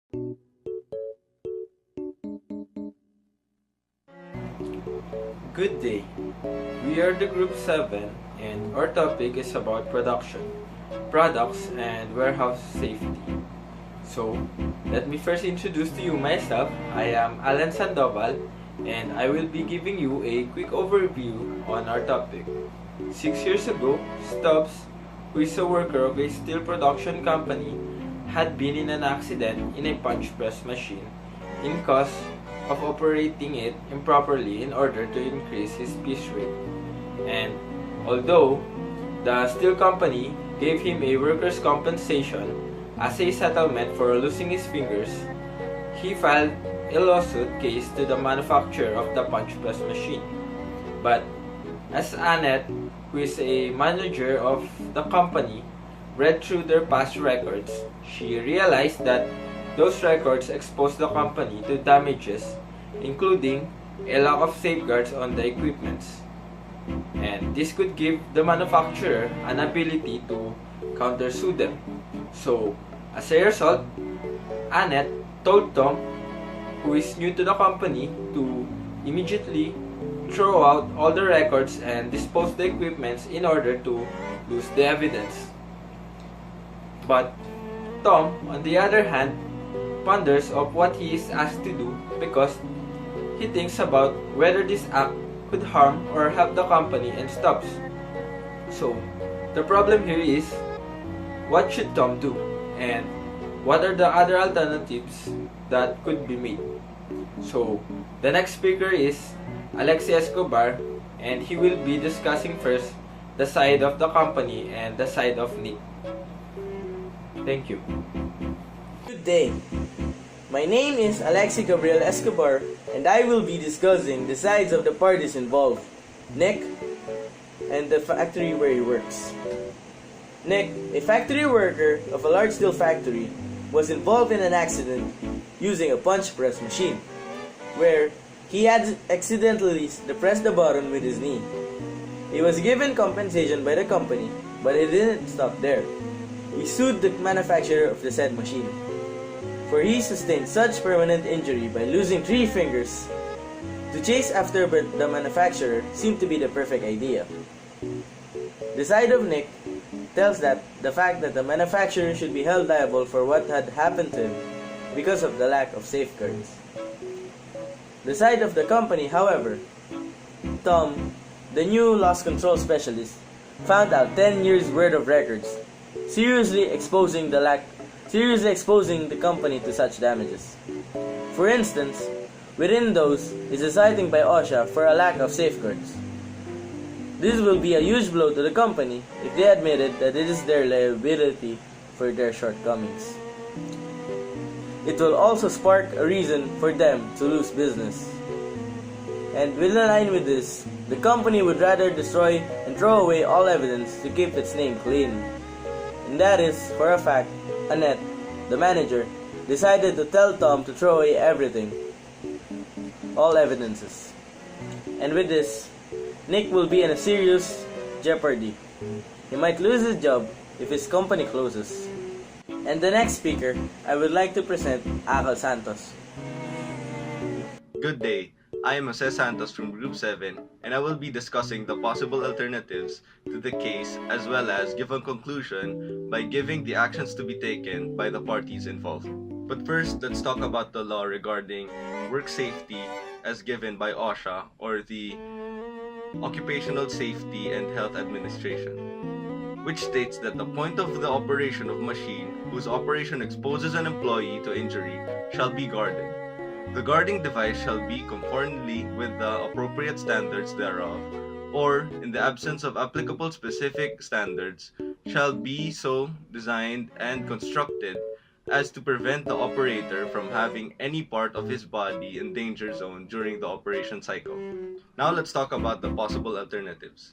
Good day. We are the Group 7 and our topic is about production, products, and warehouse safety. So, let me first introduce to you myself. I am Alan Sandoval and I will be giving you a quick overview on our topic. 6 years ago, Stubbs, who is a worker of a steel production company, had been in an accident in a punch press machine in cause of operating it improperly in order to increase his piece rate. And although the steel company gave him a workers' compensation as a settlement for losing his fingers, he filed a lawsuit case to the manufacturer of the punch press machine. But as Annette, who is a manager of the company, read through their past records, she realized that those records exposed the company to damages, including a lack of safeguards on the equipments. And this could give the manufacturer an ability to countersue them. So, as a result, Annette told Tom, who is new to the company, to immediately throw out all the records and dispose the equipments in order to lose the evidence. But Tom, on the other hand, ponders of what he is asked to do because he thinks about whether this act could harm or help the company and stops. So, the problem here is, what should Tom do? And what are the other alternatives that could be made? So, the next speaker is Alexy Escobar, and he will be discussing first the side of the company and the side of Nick. Thank you. Good day. My name is Alexy Gabriel Escobar, and I will be discussing the sides of the parties involved, Nick, and the factory where he works. Nick, a factory worker of a large steel factory, was involved in an accident using a punch press machine, where he had accidentally depressed the button with his knee. He was given compensation by the company, but it didn't stop there. He sued the manufacturer of the said machine, for he sustained such permanent injury by losing 3 fingers. To chase after the manufacturer seemed to be the perfect idea. The side of Nick tells that the fact that the manufacturer should be held liable for what had happened to him because of the lack of safeguards. The side of the company, however, Tom, the new loss control specialist, found out 10 years worth of records, seriously exposing the company to such damages. For instance, within those is a citing by OSHA for a lack of safeguards. This will be a huge blow to the company if they admitted that it is their liability for their shortcomings. It will also spark a reason for them to lose business. And in line with this, the company would rather destroy and throw away all evidence to keep its name clean. And that is, for a fact, Annette, the manager, decided to tell Tom to throw away everything, all evidences. And with this, Nick will be in a serious jeopardy. He might lose his job if his company closes. And the next speaker, I would like to present Santos. Good day. I am Jose Santos from Group 7, and I will be discussing the possible alternatives to the case as well as give a conclusion by giving the actions to be taken by the parties involved. But first, let's talk about the law regarding work safety as given by OSHA, or the Occupational Safety and Health Administration, which states that the point of the operation of machine whose operation exposes an employee to injury shall be guarded. The guarding device shall be conformably with the appropriate standards thereof, or, in the absence of applicable specific standards, shall be so designed and constructed as to prevent the operator from having any part of his body in danger zone during the operation cycle. Now let's talk about the possible alternatives.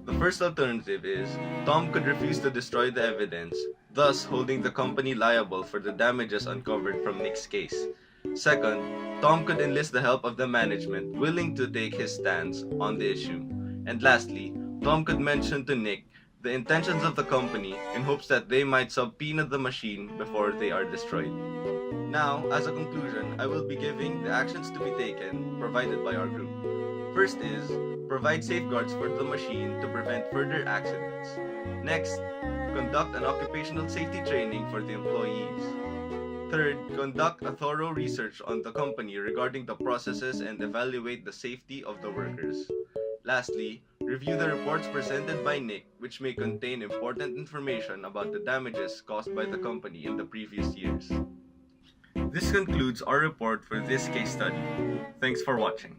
The first alternative is Tom could refuse to destroy the evidence, thus holding the company liable for the damages uncovered from Nick's case. Second, Tom could enlist the help of the management willing to take his stance on the issue. And lastly, Tom could mention to Nick the intentions of the company in hopes that they might subpoena the machine before they are destroyed. Now, as a conclusion, I will be giving the actions to be taken provided by our group. First is, provide safeguards for the machine to prevent further accidents. Next, conduct an occupational safety training for the employees. Third, conduct a thorough research on the company regarding the processes and evaluate the safety of the workers. Lastly, review the reports presented by Nick, which may contain important information about the damages caused by the company in the previous years. This concludes our report for this case study. Thanks for watching.